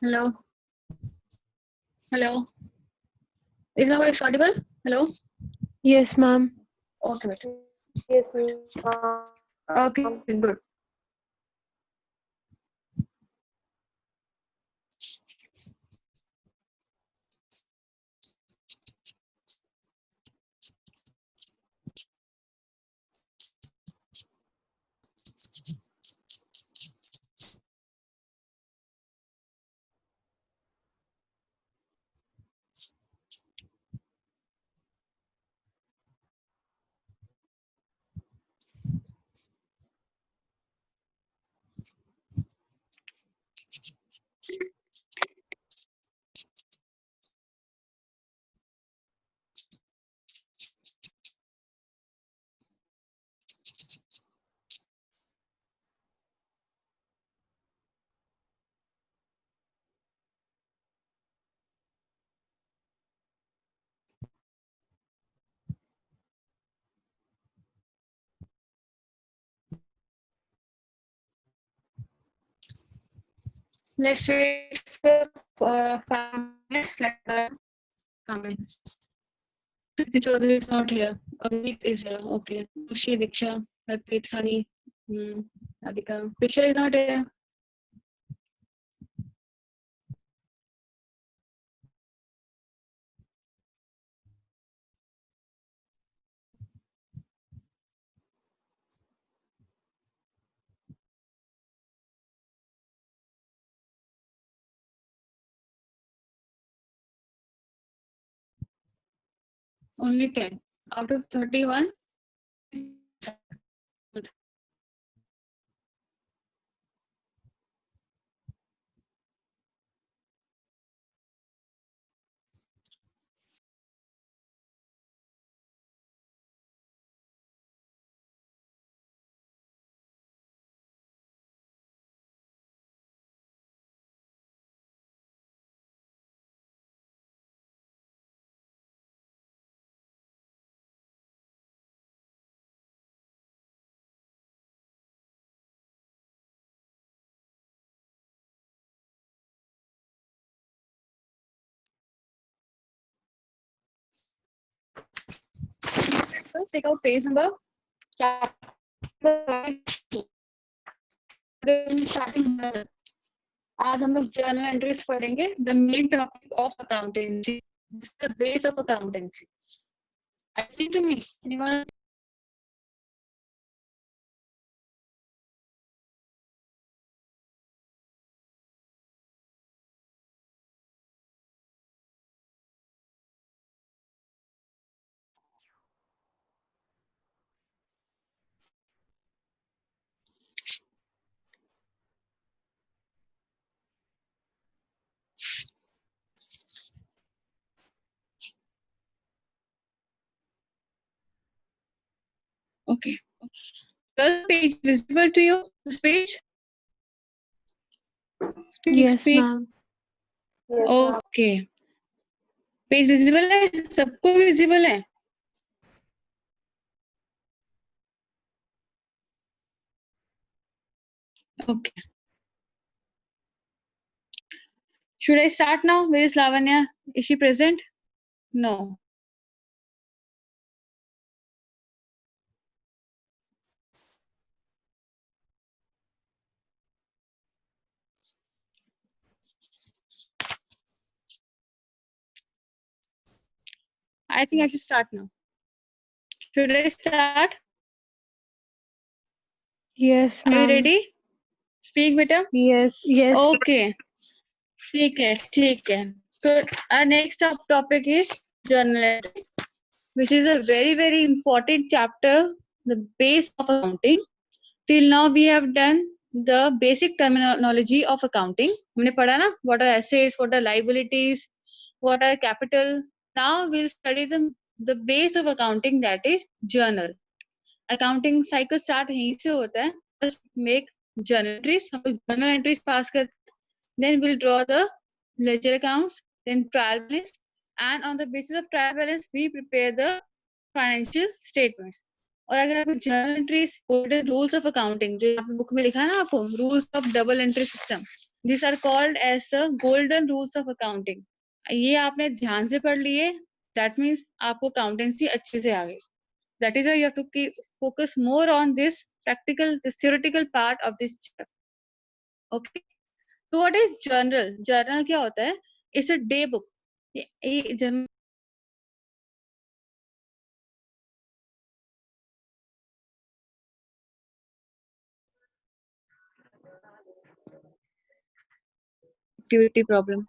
Hello. Hello. Is my voice audible? Hello. Yes, ma'am. Okay, wait. Yes, ma'am. Okay, good. Let's wait for 5 minutes. Let the come in. The Chaudhary is not here. Avneet is here. Okay. Kushi, Diksha, Harpreet, Hani, Radhika. Prisha is not here. Only 10 out of 31. First, take out page number. Starting आज हम लोग journal entries पढ़ेंगे. The main topic of accountancy, the base of accountancy. I see to me. Anyone? Okay. Does the page visible to you? This page? Yes, Speak. ma'am. Yes, ma'am. Okay. Page visible है, सबको visible है. Okay. Should I start now? Where is Lavanya? Is she present? No. I think I should start now. Should I start? Yes, Are you ma'am. ready? Speak, beta. Yes, yes. Okay. ठीक है, ठीक है. So our next topic is journal entries, which is a very, very important chapter, the base of accounting. Till now we have done the basic terminology of accounting. हमने पढ़ा ना, what are assets, what are liabilities, what are capital. Now we'll study the base of accounting, that is journal. Accounting cycle start यहीं से होता है. First make journal entries. हम लोग journal entries pass करते हैं. Then we'll draw the ledger accounts, then trial balance, and on the basis of trial balance we prepare the financial statements. और अगर आपको journal entries, golden rules of accounting, जो यहाँ पे बुक में लिखा है ना आपको, rules of double entry system, These are called as the golden rules of accounting. ये आपने ध्यान से पढ़ लिए, that means आपको accountancy अच्छे से आ गई. That is why you have to focus more on this theoretical part of this chapter. Okay. So what is journal? Journal क्या होता है? It's a day book. ये journal activity problem.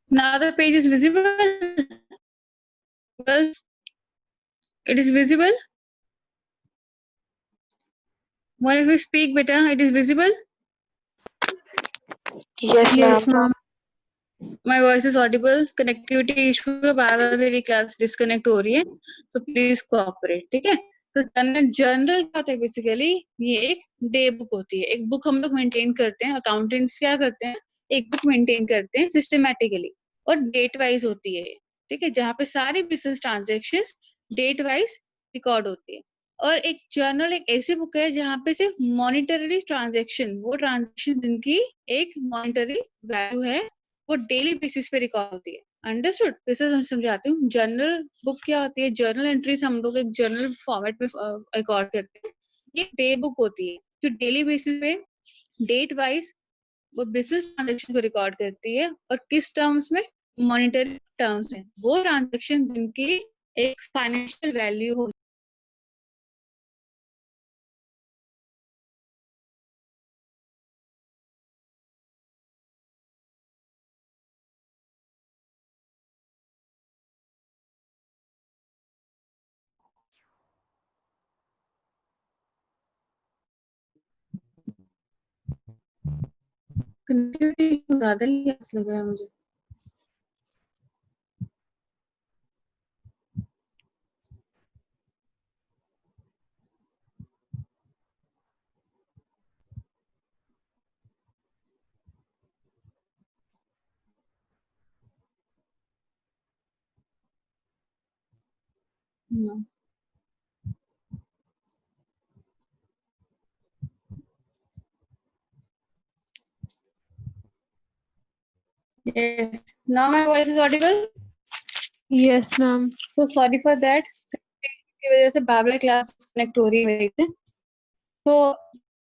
Now the page is visible. Well, it is visible. What if we speak better? It is visible. Yes, Yes, ma'am. ma'am. My voice is audible. Connectivity issue है, बार-बार मेरी class disconnect हो रही है, so please cooperate. ठीक है? तो general क्या होता है बेसिकली? ये एक डे बुक होती है. एक बुक हम लोग मेंटेन करते हैं. अकाउंटेंट्स क्या करते हैं? एक बुक मेंटेन करते हैं सिस्टमैटिकली और डेट वाइज होती है. ठीक है? जहाँ पे सारी business transactions date wise record होती है. और एक जर्नल एक ऐसी बुक है जहाँ पे सिर्फ मॉनिटरी ट्रांजैक्शन, वो ट्रांजैक्शन जिनकी एक मॉनिटरी वैल्यू है, वो डेली बेसिस पे रिकॉर्ड होती है. अंडरस्टूड? फिर से समझाती हूँ. जर्नल बुक क्या होती है? जर्नल एंट्रीज हम लोग एक जर्नल फॉर्मेट में रिकॉर्ड करते हैं. ये डे बुक होती है जो डेली बेसिस पे डेट वाइज वो बिजनेस ट्रांजेक्शन को रिकॉर्ड करती है. और किस टर्म्स में? मॉनिटरी टर्म्स में. वो ट्रांजेक्शन जिनकी एक फाइनेंशियल वैल्यू हो. कनेक्टिविटी ज्यादा ही लग रहा है मुझे. No. Yes. Now my voice is audible. Yes, ma'am. So sorry for that. की वजह से बार बार क्लास कनेक्ट हो रही है मेरी से. तो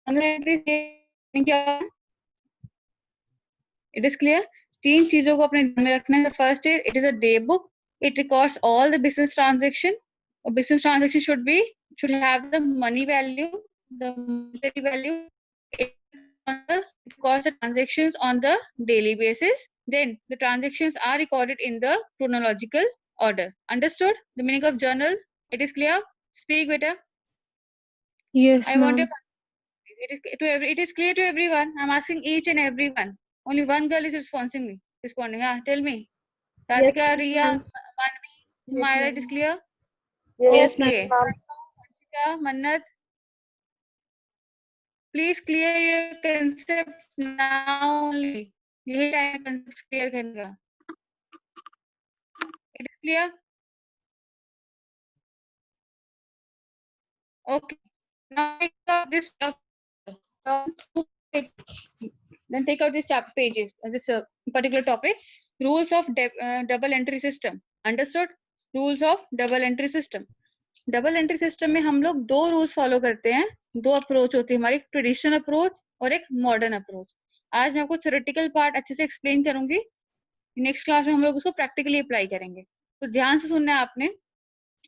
जर्नल एंट्री क्या है? It is clear. तीन चीजों को अपने ध्यान में रखना है. First is it is a day book. It records all the business transaction. और business transaction should have the money value, the monetary value. It records the transactions on the daily basis. Then the transactions are recorded in the chronological order. Understood the meaning of journal? It is clear. Speak better. Yes, I want ma'am. your it is clear to everyone. I'm asking each and everyone. Only one girl is responding. Yeah, tell me. Radhika, Riya, Manvi, Sumaira, it is clear? Yes, Okay. ma'am. Vanshika, Mannat, please clear your concept now only. यही time concept clear करने का. It is clear? Okay. Now take out this then take out this chapter pages. This particular topic. Rules of double entry system. Understood? Rules of double entry system. Double entry system में हम लोग दो rules follow करते हैं. दो approach होती है हमारी, ट्रेडिशनल अप्रोच और एक मॉडर्न अप्रोच. आज मैं आपको थ्योरेटिकल पार्ट अच्छे से एक्सप्लेन करूंगी. नेक्स्ट क्लास में हम लोग उसको प्रैक्टिकली अप्लाई करेंगे. तो ध्यान से सुनना है आपने.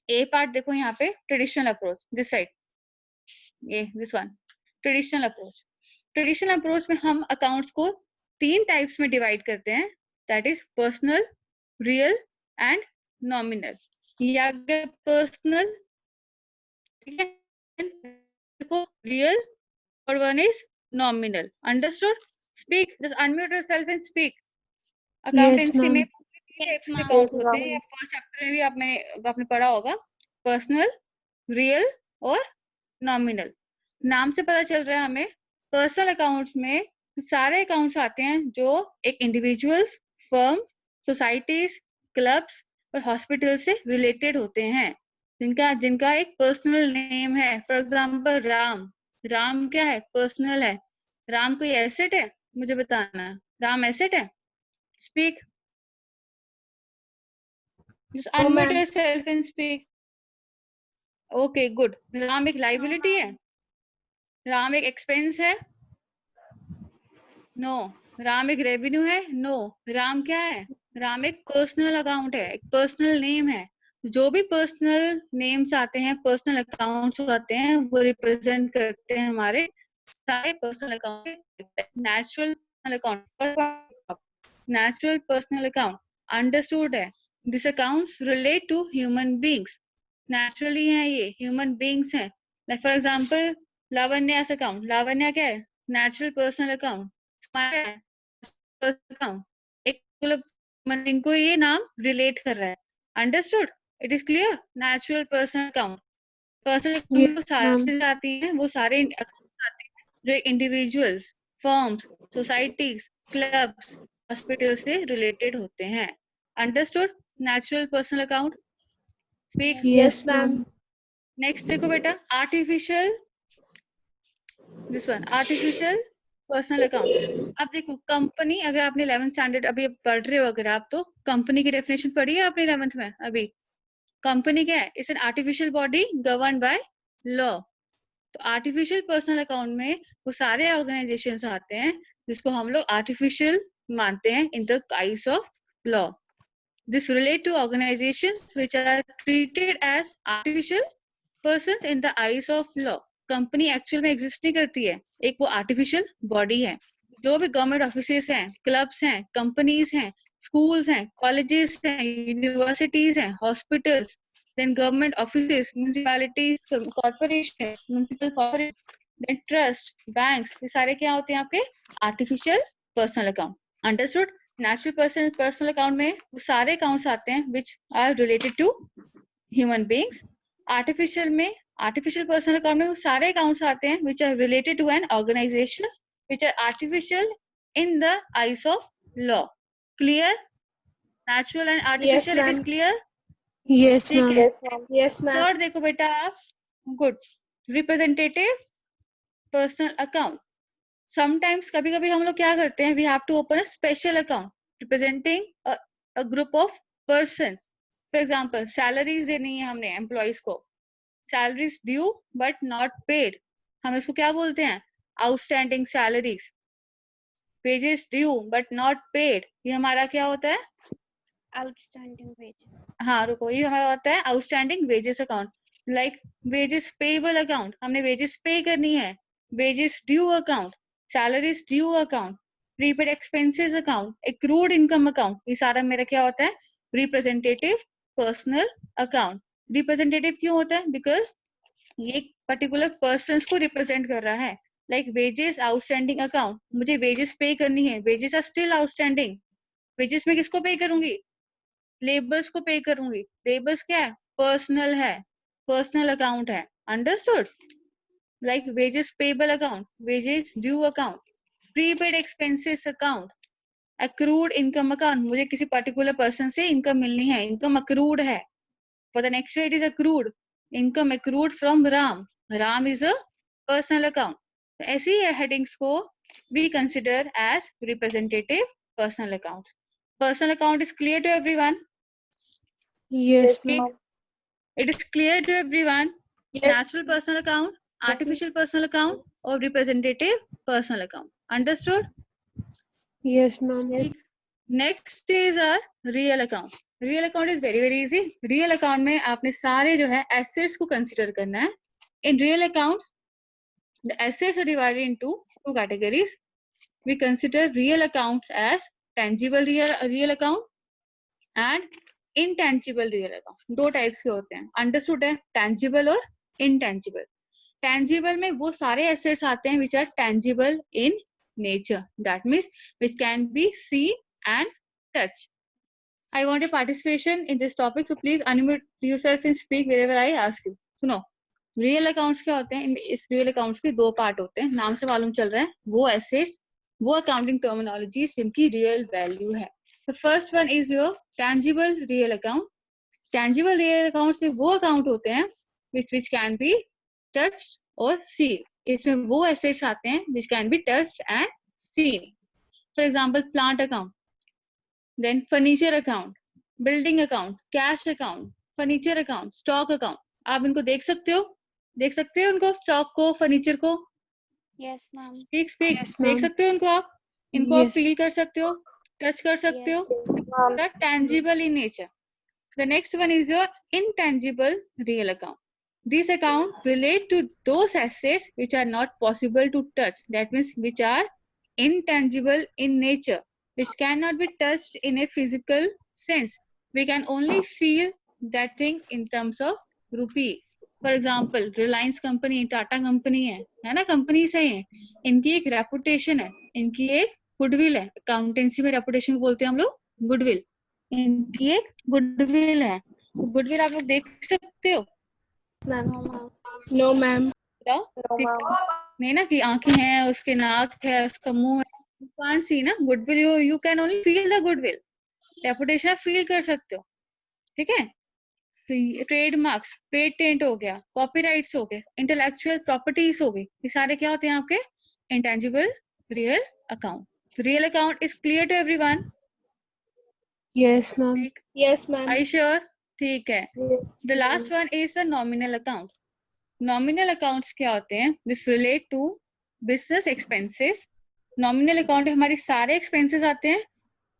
ए पार्ट देखो यहाँ पे, ट्रेडिशनल अप्रोच, दिस साइड, ये this one, traditional approach. Traditional approach में हम अकाउंट्स को तीन टाइप्स में डिवाइड करते हैं. That is personal, real and nominal. या पर्सनल, ठीक है, real, or one is nominal. Understood? Speak. Just unmute yourself and speak. Accountancy ma'am. में types के accounts होते हैं. या फर्स्ट चैप्टर में भी आपने पढ़ा होगा. पर्सनल, रियल और नॉमिनल. नाम से पता चल रहा है हमें. पर्सनल अकाउंट्स में सारे अकाउंट्स आते हैं जो एक इंडिविजुअल्स, फर्म्स, सोसाइटीज, क्लब्स और हॉस्पिटल से रिलेटेड होते हैं, जिनका जिनका एक पर्सनल नेम है. For example Ram. राम क्या है? पर्सनल है. राम कोई एसेट है? मुझे बताना है. राम एसेट है? Speak. Just No, unmute ma'am. yourself and speak. Okay, good. Ram एक लाइबिलिटी है? राम एक एक्सपेंस है? नो. राम एक रेवेन्यू है? नो. राम क्या है? राम एक पर्सनल अकाउंट है, एक पर्सनल नेम है. जो भी पर्सनल नेम्स आते हैं, पर्सनल अकाउंट्स आते हैं, वो रिप्रेजेंट करते हैं हमारे सारे personal account. Natural account, natural personal account understood है. This accounts relate to human beings. Naturally है, ये ह्यूमन बींग्स हैं. Like for example Lavanya's account. Lavanya क्या है? Natural personal account. अकाउंट एक मतलब इनको ये नाम रिलेट कर रहा है. Understood? It is clear. Natural personal account. Personal Yes, account में ma'am. सारी चीजें आती हैं, वो सारे अकाउंट्स आते हैं जो individuals, firms, societies, clubs, hospital से रिलेटेड होते हैं. Understood? Natural personal account. Speak. Yes, ma'am. Next देखो बेटा, artificial. This one artificial personal account. अब देखो कंपनी, अगर आपने 11th स्टैंडर्ड अभी पढ़ रहे हो, अगर आप तो कंपनी की डेफिनेशन पढ़ी है आपने 11th में अभी. कंपनी क्या है? It's an artificial body govern by law. तो आर्टिफिशियल पर्सनल अकाउंट में वो सारे ऑर्गेनाइजेशंस आते हैं जिसको हम लोग आर्टिफिशियल मानते हैं in the eyes of law. This relate to organizations which are treated as artificial persons in the eyes of law. Company actual में एग्जिस्ट नहीं करती है, एक वो आर्टिफिशियल बॉडी है. जो भी गवर्नमेंट ऑफिसेस हैं, क्लब्स हैं, कंपनीज हैं, स्कूल्स हैं, कॉलेजेस हैं, यूनिवर्सिटीज हैं, hospitals, then government offices, municipalities, corporations, municipal corporations, then trust, banks, ये सारे क्या होते हैं आपके? artificial personal account. Understood? Natural personal account में वो सारे accounts आते हैं which are related to human beings. Artificial में, artificial personal account में वो सारे accounts आते हैं which are related to an organization, which are artificial in the eyes of law. Clear? Natural and artificial, Yes, it is ma'am. clear? Yes, ठीक ma'am. है. Yes, ma'am. Yes, ma'am. Third देखो बेटा आप, good. Representative personal account. Sometimes कभी कभी हम लोग क्या करते हैं, we have to open a special account representing a group of persons. For example salaries देनी है हमने एम्प्लॉइज को, salaries due but not paid, हम इसको क्या बोलते हैं? Outstanding salaries. Wages due but not paid, ये हमारा क्या होता है? Outstanding wage. हाँ रुको, ये हमारा होता है outstanding wages account. Like wages payable account, हमने वेजेस पे करनी है. Wages due account, salaries due account, prepaid expenses account, accrued income account, ये सारा मेरा क्या होता है? Representative personal account. रिप्रेजेंटेटिव क्यों होता है? बिकॉज ये पर्टिकुलर पर्सन को रिप्रेजेंट कर रहा है. लाइक वेजेस आउटस्टैंडिंग अकाउंट, मुझे वेजेस पे करनी है, wages are still outstanding. Wages में किसको पे करूंगी? लेबर्स को पे करूंगी. लेबर्स क्या है? पर्सनल है, पर्सनल अकाउंट है. Understood? Like wages payable account, wages due account, prepaid expenses account, accrued income account, मुझे किसी पर्टिकुलर पर्सन से इनकम मिलनी है, इनकम अक्रूड है. For the next it is accrued income, accrued from Ram. Ram is a personal account. ऐसी headings को we consider as representative personal account. Personal account is clear to everyone? Yes, Yes, ma'am. ma'am. It is clear to everyone. Yes. Natural personal account, artificial personal account, or representative personal account. Understood? Yes, ma'am. Yes. Next is our real account. Real account is very easy. Real account में आपने सारे जो है assets को consider करना है. In real accounts, the assets are divided into two categories. We consider real accounts as tangible real account and intangible real account. दो types के होते हैं. अंडरस्टूड है? tangible और intangible. tangible में वो सारे assets आते हैं which are tangible in nature, that means which can be seen and touched. I want your participation in this topic, so please unmute yourself and speak wherever I ask you. सुनो, real accounts क्या होते हैं? इस real accounts के दो part होते हैं, नाम से मालूम चल रहा है. वो एसेट्स, वो अकाउंटिंग टर्मिनोलॉजी जिनकी रियल वैल्यू है. The first one is your tangible real account tangible real accounts में वो अकाउंट होते हैं which can be touched or seen. इसमें वो एसेट्स आते हैं which can be touched and seen. For example, plant account, then furniture account, building account, cash account, furniture account, stock account. आप इनको देख सकते हो उनको, स्टॉक को, फर्नीचर को? Yes, ma'am. स्पीक Yes, देख ma'am. सकते हो इनको इनको आप Yes. फील कर सकते हो, टच कर सकते Yes. हो, the tangible in nature. The next one is your intangible real account. These accounts relate to those assets which are not possible to touch. That means which are intangible in nature, which cannot be touched in a physical sense. We can only feel that thing in terms of rupee. For example, Reliance company, Tata company है ना, companies है ये, इनकी एक reputation है, इनकी एक goodwill है. अकाउंटेंसी में रेपुटेशन को बोलते हैं हम लोग गुडविल. इनकी एक गुडविल है. गुडविल आप लोग देख सकते हो? No, ma'am. No, ma'am. बताओ. No, ma'am. नहीं ना, कि आंखें हैं, उसके नाक है, उसका मुंह है. You can't see ना goodwill. You can only feel the goodwill. Reputation आप फील कर सकते हो. ठीक है. तो ट्रेडमार्क्स, पेटेंट हो गया, कॉपीराइट्स हो गए, इंटेलेक्चुअल प्रॉपर्टीज हो गई, ये सारे क्या होते हैं आपके intangible real account. Real account is clear to everyone? Yes, ma'am. Yes, ma'am. Are you sure? ठीक है. The last one is the nominal account. Nominal accounts क्या होते हैं? This relate to business expenses. Nominal account में हमारी सारे expenses आते हैं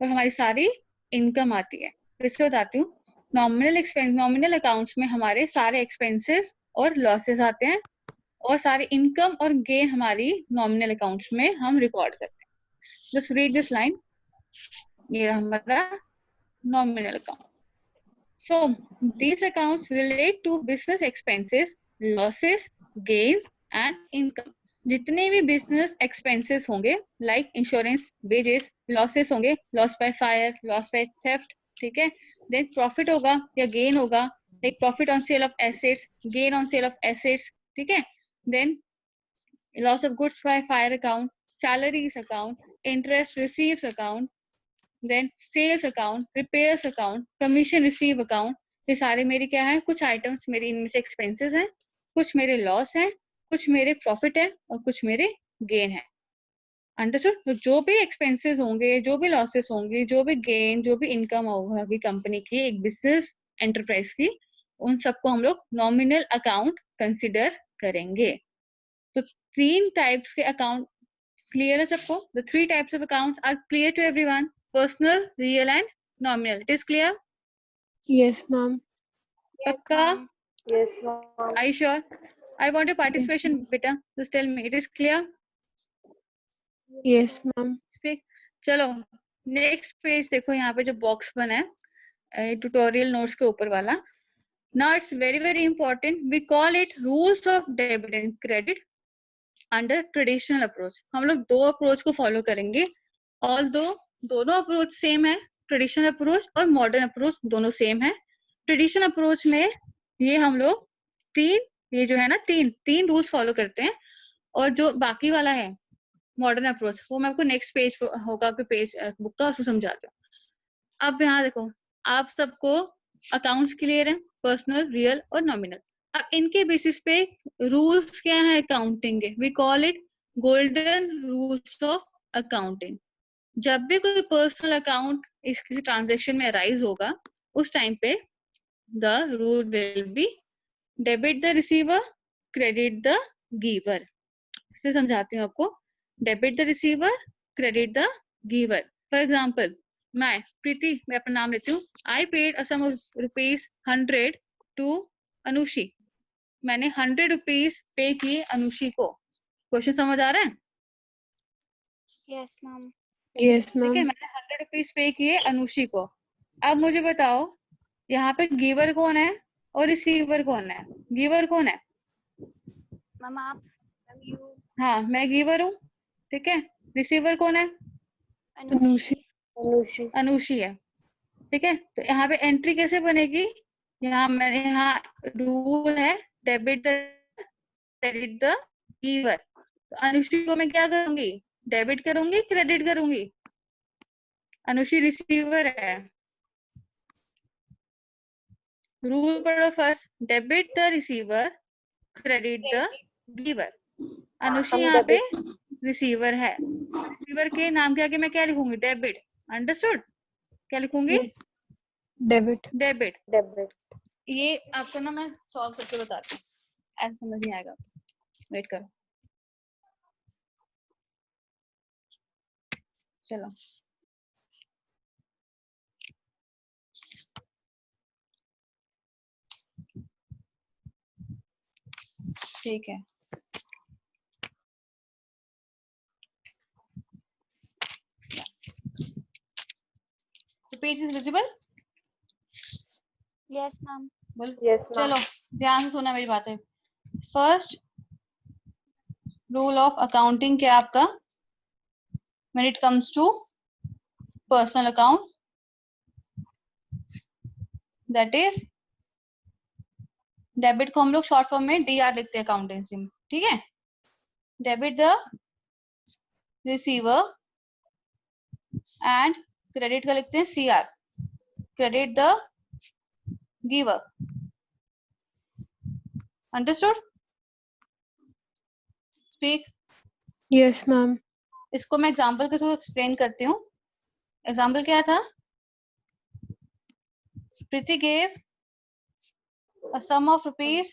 और हमारी सारी income आती है. इससे बताती हूँ. Nominal accounts में हमारे सारे expenses और losses आते हैं और सारे income और gain हमारी nominal accounts में हम record करते हैं. Just read this line. ये हमारा nominal account. So these accounts relate to business expenses, losses, gains and income. जितने भी business expenses होंगे, like insurance, wages, losses होंगे, loss by fire, loss by theft, ठीक है? Then profit होगा या gain होगा, like profit on sale of assets, gain on sale of assets, ठीक है? Then loss of goods by fire account, salaries account, interest received account, then sales account, repairs account, commission receive account. ये सारे मेरे क्या है, कुछ items मेरे इनमें से एक्सपेंसेस हैं, कुछ मेरे लॉस हैं, कुछ मेरे प्रॉफिट है और कुछ मेरे गेन है. अंडरस्टूड? तो जो भी एक्सपेंसेस होंगे, जो भी लॉसेस होंगे, जो भी गेन, जो भी इनकम होगा कंपनी की, एक बिजनेस एंटरप्राइज की, उन सबको हम लोग नॉमिनल अकाउंट कंसिडर करेंगे. तो 3 टाइप्स के अकाउंट क्लियर है सबको? The 3 types of accounts are clear to everyone. Personal, real and nominal. It is clear? Yes, ma'am. Pakka? Yes, ma'am. Are you sure? I want your participation, beta. Just tell me. It is clear? Yes, ma'am. Speak. चलो next page देखो, यहाँ पे जो box बना है tutorial notes के ऊपर वाला. Now it's very very important. We call it rules of debit and credit under traditional approach. हम लोग 2 अप्रोच को फॉलो करेंगे. Although दोनों अप्रोच सेम है, ट्रेडिशनल अप्रोच और मॉडर्न अप्रोच दोनों सेम है. ट्रेडिशनल अप्रोच में ये हम लोग 3, ये जो है ना 3 रूल्स फॉलो करते हैं, और जो बाकी वाला है मॉडर्न अप्रोच, वो मैं आपको नेक्स्ट पेज होगा आपके पेज बुक का, उसको समझाती हूँ. अब यहाँ देखो, आप सबको अकाउंट्स क्लियर है, पर्सनल, रियल और नॉमिनल. अब इनके बेसिस पे रूल्स क्या है अकाउंटिंग के? We call it golden rules of accounting. जब भी कोई पर्सनल अकाउंट इस किसी ट्रांजैक्शन में अराइज होगा, उस टाइम पे the rule will be debit the receiver, credit the giver. इससे समझाती हूँ आपको. Debit the receiver, credit the giver. For example, मैं प्रीति, मैं अपना नाम लेती हूँ. I paid a sum of ₹100 to Anushi. मैंने 100 रुपीज पे किए अनुषी को. क्वेश्चन समझ आ रहा है? Yes, ma'am. Yes, ठीक है, ma'am. मैंने 100 रुपीज पे किए अनुषी को. अब मुझे बताओ, यहाँ पे गिवर कौन है और रिसीवर कौन है? गिवर कौन है? Ma'am, आप. Ma'am, you. हाँ, मैं गिवर हूँ. ठीक है. रिसीवर कौन है? Anushi. अनुषी है. ठीक है. तो यहाँ पे एंट्री कैसे बनेगी? यहाँ रूल है debit the credit the giver. तो अनुषी को मैं क्या करूंगी? डेबिट करूंगी, क्रेडिट करूंगी? अनुषी रिसीवर है. रूल पढ़ो first, debit the receiver, credit the giver. Anushi यहाँ पे रिसीवर है, रिसीवर के नाम के आगे मैं क्या लिखूंगी? डेबिट। अंडरस्टूड? क्या लिखूंगी? Yes. Debit. डेबिट। Debit. ये आपको ना मैं सॉल्व करके बताती हूँ, ऐसा समझ नहीं आएगा, वेट करो। चलो ठीक है। The page is visible? Yes, ma'am. बोल। Yes, ma'am. चलो ध्यान से सुना मेरी बातें। फर्स्ट रूल ऑफ अकाउंटिंग क्या है आपका? When it comes to personal account, that is debit को हम लोग शॉर्ट फॉर्म में डीआर लिखते हैं अकाउंटेंसी में, ठीक है? Debit the receiver and credit का लिखते हैं CR, credit the giver. Understood? Speak. Yes, ma'am. इसको मैं एग्जांपल के थ्रू एक्सप्लेन करती हूँ। एग्जांपल क्या था? प्रीति gave a sum of rupees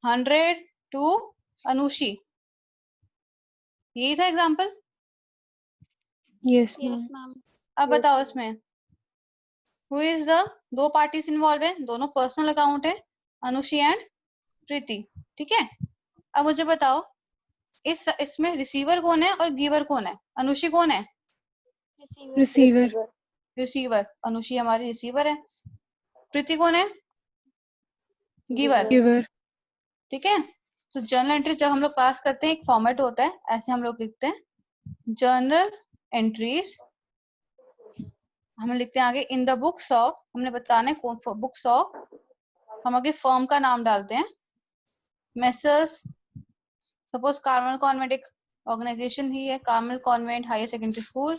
100 to Anushi। यही था example? Yes, Yes, ma'am. ma'am. अब बताओ इसमें हु इज द, दो पार्टीज इन्वॉल्व है, दोनों पर्सनल अकाउंट है, अनुषी एंड प्रीति, ठीक है? अब मुझे बताओ इसमें रिसीवर कौन है और गिवर कौन है? अनुषी कौन है? Receiver. रिसीवर। अनुषी हमारी रिसीवर है। प्रीति कौन है? Giver, Giver. ठीक है? तो जर्नल एंट्री जब हम लोग पास करते हैं, एक फॉर्मेट होता है, ऐसे हम लोग लिखते हैं जर्नल एंट्रीज। हम लिखते हैं आगे इन द बुक्स ऑफ, हमने बताना है कौन बुक्स ऑफ, हम आगे फर्म का नाम डालते हैं, मेसर्स, सपोज कार्मल कॉन्वेंट एक ऑर्गेनाइजेशन ही है, Carmel Convent higher secondary school.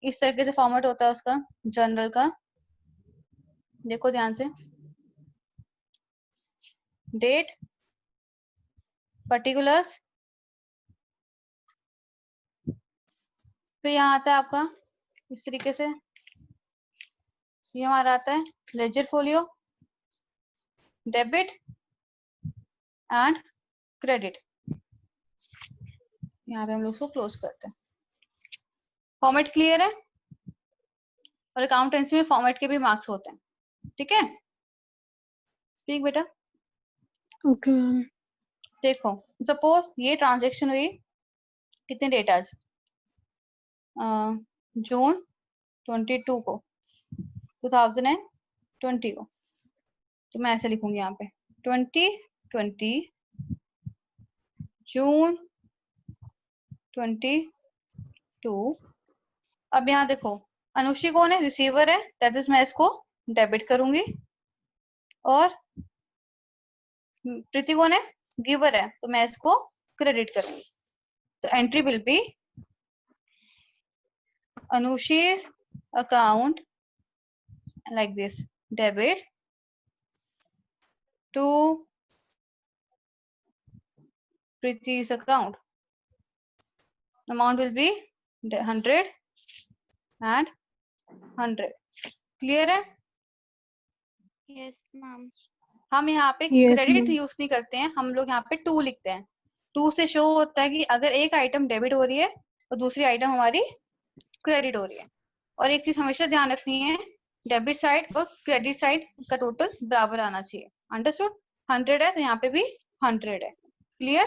इस तरीके से फॉर्मेट होता है उसका जर्नल का। देखो ध्यान से, डेट, पर्टिकुलर्स, फिर यहाँ आता है आपका इस तरीके से, ये हमारा आता है ledger folio, debit and credit. यहाँ पे हम लोग उसको क्लोज करते हैं। फॉर्मेट क्लियर है? और अकाउंटेंसी में फॉर्मेट के भी मार्क्स होते हैं, ठीक है? स्पीक बेटा। Okay, ma'am. देखो सपोज ये ट्रांजेक्शन हुई कितने डेट आज? जून 22 को, 2020 को। तो मैं ऐसे लिखूंगी यहाँ पे 2020 जून 22। अब यहाँ देखो अनुषी कौन है? रिसीवर है, दैट इज मैं इसको डेबिट करूंगी। और प्रीति कौन है? गिवर है, तो मैं इसको क्रेडिट करूंगी। तो entry will B Anushi's account like this, debit to Priti's account. Amount will be 100 and 100. Clear है? Yes, ma'am. हम यहाँ पे Yes, क्रेडिट ma'am. यूज नहीं करते हैं, हम लोग यहाँ पे टू लिखते हैं। टू से शो होता है कि अगर एक आइटम डेबिट हो रही है तो दूसरी आइटम हमारी क्रेडिट हो रही है। और एक चीज हमेशा ध्यान रखनी है, डेबिट साइड और क्रेडिट साइड का टोटल बराबर आना चाहिए। अंडरस्टूड? 100 है तो यहाँ पे भी 100 है। Clear?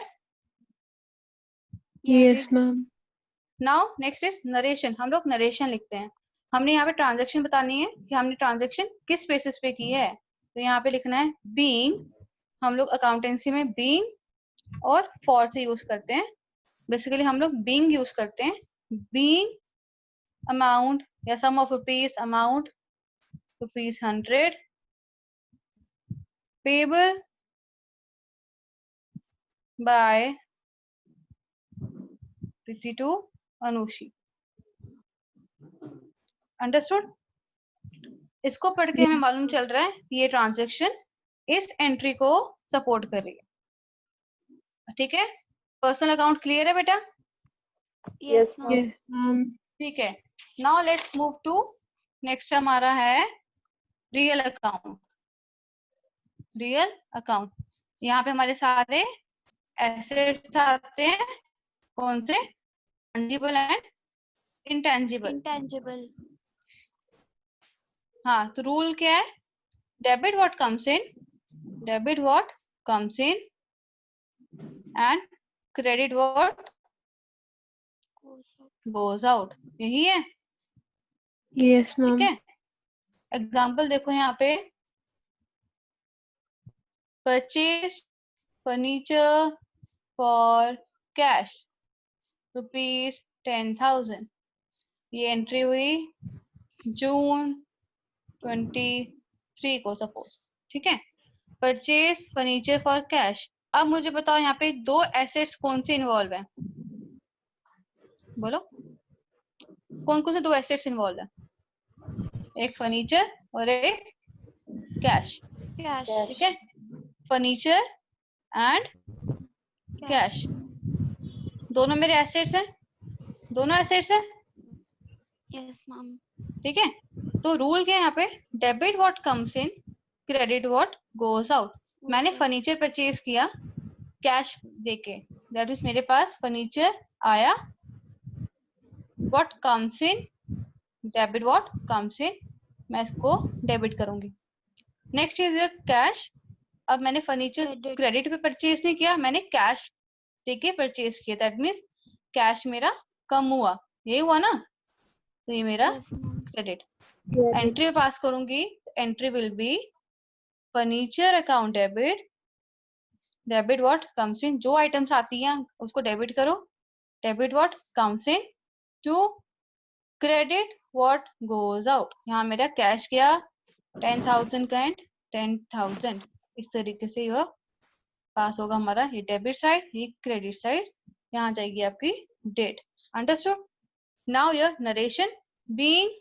Yes, ma'am. Now next is narration. हम लोग नरेशन लिखते हैं। हमने यहाँ पे ट्रांजेक्शन बतानी है कि हमने ट्रांजेक्शन किस बेसिस पे की है। तो यहाँ पे लिखना है बीइंग, हम लोग अकाउंटेंसी में बीइंग और फॉर से यूज करते हैं। बेसिकली हम लोग बीइंग यूज करते हैं। बीइंग अमाउंट या sum of rupees, amount rupees 100 payable by Priti to Anushi. Understood? इसको पढ़ के हमें मालूम चल रहा है ये ट्रांजैक्शन इस एंट्री को सपोर्ट कर रही है। ठीक है, पर्सनल अकाउंट क्लियर है बेटा? Yes, ma'am. Yes, ma'am. ठीक है, now let's move to next हमारा है रियल अकाउंट। रियल अकाउंट, यहाँ पे हमारे सारे एसेट्स आते हैं, कौन से? Tangible and intangible. Intangible. हाँ, तो रूल क्या है? Debit what comes in, debit what comes in and credit what goes out, यही है। Yes, ठीक ma'am. है, एग्जाम्पल देखो यहाँ पे, परचेज फर्नीचर फॉर कैश ₹10,000, ये एंट्री हुई जून 23 को सपोज। ठीक है, परचेज फर्नीचर फॉर कैश। अब मुझे बताओ यहाँ पे दो एसेट्स कौन से इन्वॉल्व है? बोलो, कौन कौन से दो एसेट्स इन्वॉल्व है? एक फर्नीचर और एक कैश। Cash. ठीक है, फर्नीचर एंड कैश दोनों मेरे एसेट्स हैं, दोनों एसेट्स हैं। Yes, ma'am. ठीक है, तो रूल क्या है यहाँ पे? Debit what comes in, credit what goes out. मैंने Okay. फर्नीचर परचेज किया कैश देके, दैट इज मेरे पास फर्नीचर आया, what comes in, debit what comes इन, मैं इसको डेबिट करूंगी। Next is cash. अब मैंने फर्नीचर Credit. क्रेडिट पे परचेज नहीं किया, मैंने कैश देके परचेज किया, दैट मीन्स कैश मेरा कम हुआ, ये हुआ ना, तो ये मेरा Yes, ma'am. क्रेडिट। एंट्री में पास करूंगी, entry will be furniture account debit, debit what comes in, जो आइटम्स आती हैं उसको डेबिट करो, debit what comes in to credit what goes out. यहाँ मेरा कैश गया 10,000 का एंड 10,000, इस तरीके से यह पास होगा हमारा, ये डेबिट साइड, ये क्रेडिट साइड, यहाँ जाएगी आपकी date. Understood? Now your narration being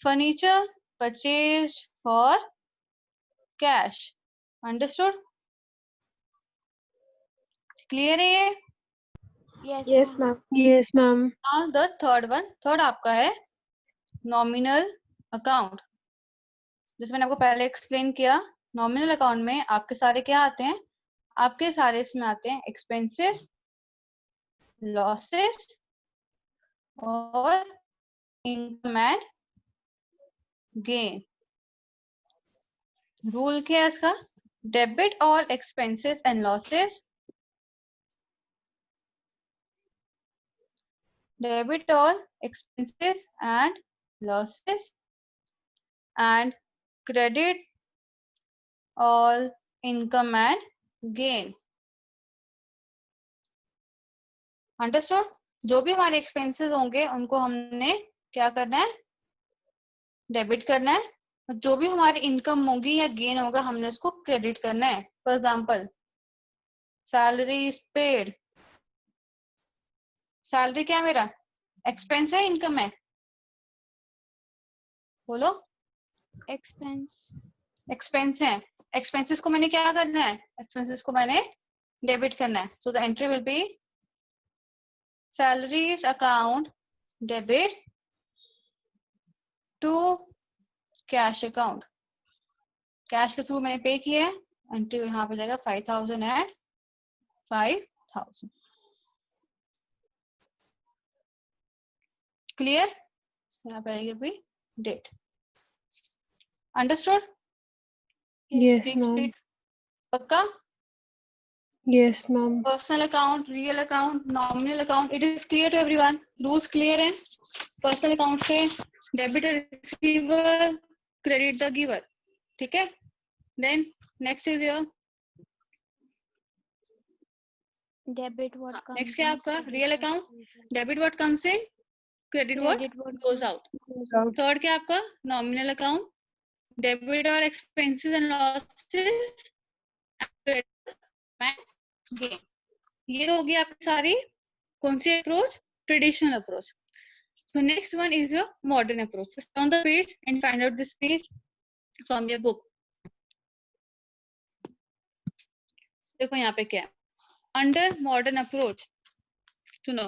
furniture purchased for cash. Understood? Clear है ये? Yes, ma'am. Yes, ma'am. Now the third one, third आपका है नॉमिनल अकाउंट। जैसे मैंने आपको पहले एक्सप्लेन किया, नॉमिनल अकाउंट में आपके सारे क्या आते हैं? आपके सारे इसमें आते हैं एक्सपेंसेस, लॉसेस और इनकम एंड गेन। रूल क्या है इसका? Debit all expenses and losses, debit all expenses and losses and credit all income and gain. Understood? जो भी हमारे एक्सपेंसेस होंगे उनको हमने क्या करना है? डेबिट करना है। जो भी हमारी इनकम होगी या गेन होगा हमने उसको क्रेडिट करना है। For example, salary is paid, salary क्या है मेरा? एक्सपेंस है, इनकम है? बोलो। Expense. एक्सपेंस है, एक्सपेंसेस को मैंने क्या करना है? एक्सपेंसेस को मैंने डेबिट करना है। So the entry will be salaries account debit to cash account. Cash के थ्रू मैंने पे किया है, एंट्री यहाँ पे जाएगा 5,000 एंड 5,000। क्लियर? यहाँ पे आएगी भी date. Understood? Yes, speak ma'am. Speak. पक्का? Yes, ma'am. Personal account, real account, nominal account, it is clear to everyone? Rules clear है? पर्सनल अकाउंट से debit receiver, credit the giver. ठीक है, then next is your Debit what comes next क्या in, आपका? credit real what account, goes out. Debit what comes in, credit what Credit what goes goes out. out. Third क्या आपका? Nominal account, debit और expenses and losses, gain. ये होगी आपकी सारी कौन सी approach? Traditional approach. So next one is your modern approach. Just turn the page and find out this page from your book. देखो यहाँ पे क्या है, अंडर मॉडर्न अप्रोच. सुनो,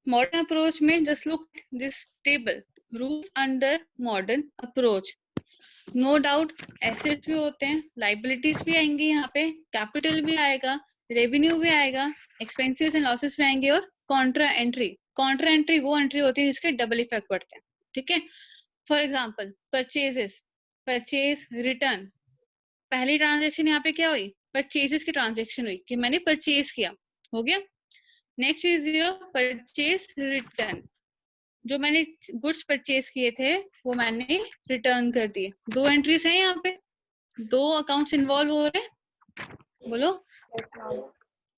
मॉडर्न अप्रोच में just look this table, rules under modern approach. No doubt assets भी होते हैं, लाइबिलिटीज भी आएंगी यहाँ पे, कैपिटल भी आएगा, रेवेन्यू भी आएगा, एक्सपेंसेस एंड लॉसेस भी आएंगे, और कॉन्ट्रा एंट्री. कॉन्ट्रा एंट्री वो एंट्री होती है जिसके डबल इफेक्ट पड़ते हैं. ठीक है, for example purchases, purchase return. पहली ट्रांजेक्शन यहाँ पे क्या हुई, परचेजेस की ट्रांजेक्शन हुई कि मैंने परचेज किया, हो गया. Next is your purchase return, जो मैंने गुड्स परचेज किए थे वो मैंने रिटर्न कर दिए. दो एंट्रीज हैं यहाँ पे, दो अकाउंट्स इन्वॉल्व हो रहे हैं. बोलो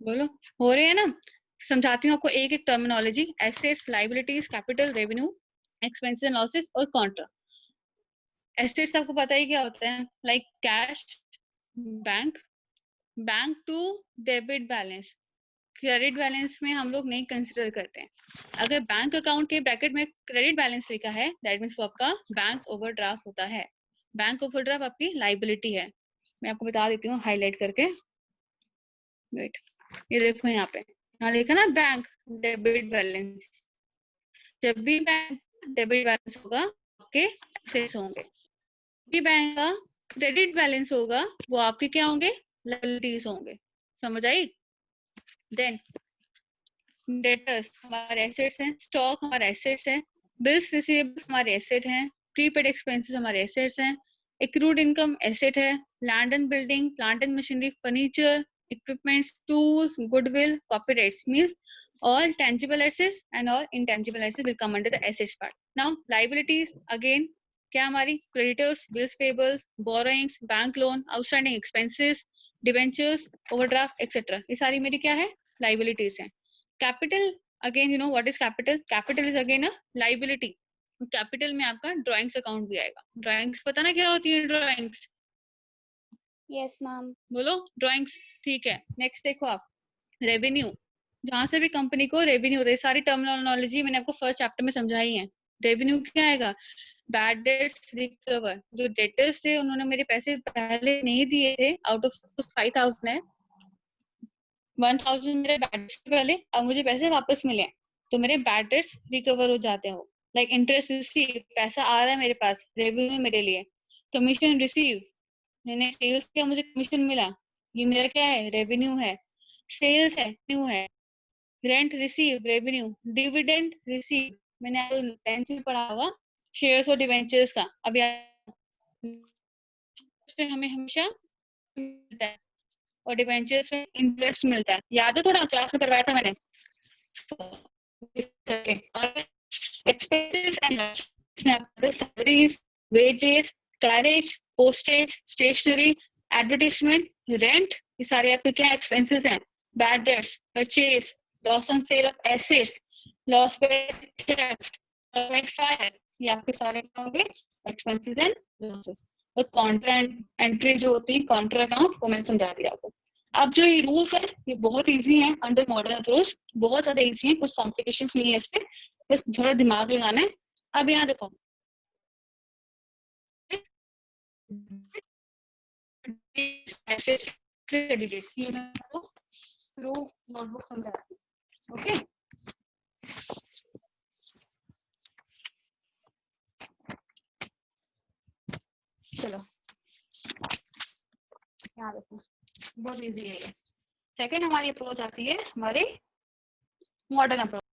बोलो, हो रहे हैं ना. समझाती हूँ आपको एक एक terminology. Assets, liabilities, capital, revenue, expenses and losses और कॉन्ट्रा. एसेट्स आपको पता ही क्या होता है, like cash, bank. Bank to debit balance, credit balance में हम लोग नहीं कंसिडर करते हैं. अगर बैंक अकाउंट के ब्रैकेट में क्रेडिट बैलेंस लिखा है, दैट मीन्स वो आपका बैंक ओवरड्राफ्ट होता है. बैंक ओवरड्राफ्ट आपकी लाइबिलिटी है. मैं आपको बता देती हूँ हाईलाइट करके. वेट, ये देखो यहाँ पे, यहाँ लिखा ना बैंक डेबिट बैलेंस. जब भी बैंक डेबिट बैलेंस होगा आपके एसेट्स होंगे, भी बैंक का क्रेडिट बैलेंस होगा वो आपके क्या होंगे, लायबिलिटीज होंगे. समझ आई. देन डेटर्स हमारे एसेट्स हैं, स्टॉक हमारे एसेट्स हैं, बिल्स रिसीवेबल्स हमारे एसेट हैं, प्रीपेड एक्सपेंसेस हमारे एसेट्स हैं, एक्रूड इनकम एसेट है, land and building, plant and machinery, furniture, equipments, tools, goodwill, copyrights. Means all tangible assets and all intangible assets will come under the assets part. Now liabilities again क्या हमारी, creditors, bills payables, borrowings, bank loan, outstanding expenses, debentures, overdraft etc. ये सारी मेरी क्या है, liabilities हैं. Capital again you know what is capital. Capital is again a liability. Capital में आपका drawings account भी आएगा. Drawings पता ना क्या होती है drawings. Yes, ma'am. बोलो drawings. ठीक है, next देखो आप revenue. जहां से भी कंपनी को रेवेन्यू होता है, सारी टर्मिनोलॉजी मैंने आपको फर्स्ट चैप्टर में समझाई है. रेवेन्यू क्या आएगा, बैड डेट्स रिकवर. जो डेटर्स थे उन्होंने मेरे पैसे पहले नहीं दिए थे, आउट ऑफ 5000 है, 1000 मेरे बैड डेट्स पहले, अब मुझे पैसे वापस मिले, तो मेरे बैड डेट्स रिकवर हो जाते हैं. लाइक इंटरेस्ट रिसीव, पैसा आ रहा है मेरे पास, रेवेन्यू मेरे लिए. कमीशन रिसीव, मैंने सेल्स किया मुझे कमीशन मिला, ये मेरा क्या है, रेवेन्यू है. सेल्स है, न्यू है. Rent receive, revenue. Dividend receive, मैंने आपको टेंथ में पढ़ा होगा शेयर्स और डिवेंचर्स का. अब पे हमें हमेशा मिलता है और डिवेंचर्स में इंटरेस्ट मिलता है. याद है, थोड़ा क्लास में करवाया था मैंने. Expenses and salaries, wages, carriage, postage, stationery, advertisement, rent, ये सारे आपके क्या एक्सपेंसेस हैं. Bad debts, purchase, loss on sale of assets, loss by theft, loss by fire, ये आपके सारे क्या होंगे, expenses and losses. और contra entry जो होती है, contra account, वो मैंने समझा दिया आपको. अब जो ये रूल्स है ये बहुत इजी है अंडर मॉडर्न अप्रोच, बहुत ज्यादा इजी है, कुछ कॉम्प्लिकेशंस नहीं है इस पे, बस थोड़ा दिमाग लगाना है. अब यहाँ देखो, assets, credits, ये मैं आपको थ्रू नोटबुक समझा दूँ. ओके, चलो यहाँ देखो, बहुत इजी है ये. सेकंड हमारी अप्रोच आती है हमारे मॉडर्न अप्रोच.